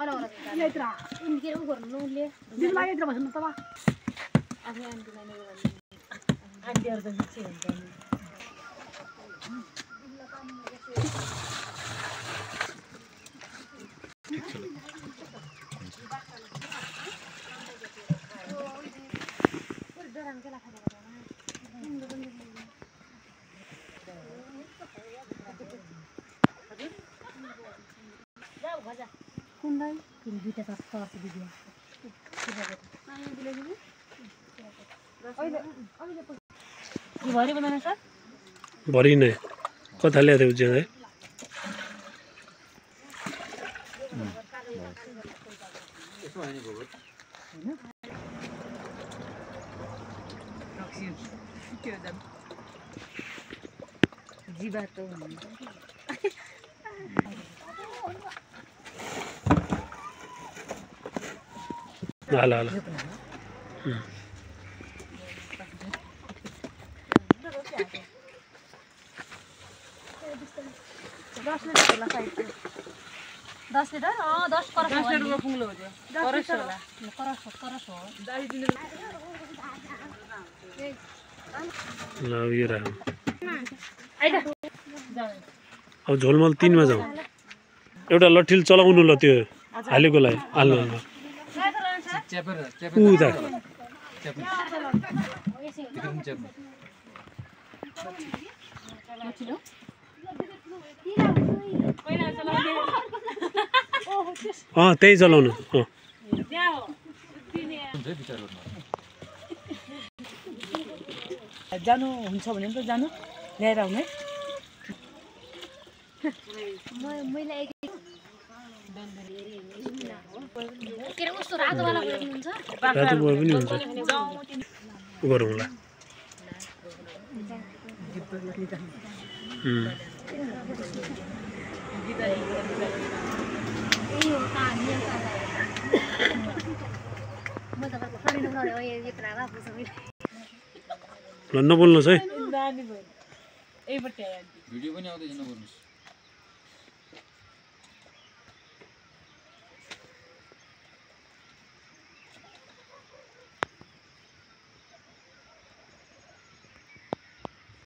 यत्रा इनके उ गर्नु उले दिनमा यत्रा बस्नु त बा आफै आन्टीहरु त मिक्स हुन्छ ठीक छ कुंडल तीन दुईटा त सर्छ दिदी भरि बनाउनु सर भरि नै कता ल्याएर उज्या है जीवा त हाला हाला दस लिटर होला साइड 10 लिटर 10 करस 10 लिटर पुग्लो हो त्यो करस होला करस हो दाइ दिने ल यो राम आइदा अब झोलमल 3 मा जाऊ एउटा लठिल चलाउनु ल त्यो हालेकोलाई हाल्नु च्यापर उता त्यही चलाउनु जानु हुन्छ भने त जानु ल्याएर आउने मैले के रे उस्तो रातोवाला हुन्छ रातो बोय पनि हुन्छ गरौँला ल नबोल्नुहोस् है भिडियो पनि आउँदैछ नबोल्नुहोस्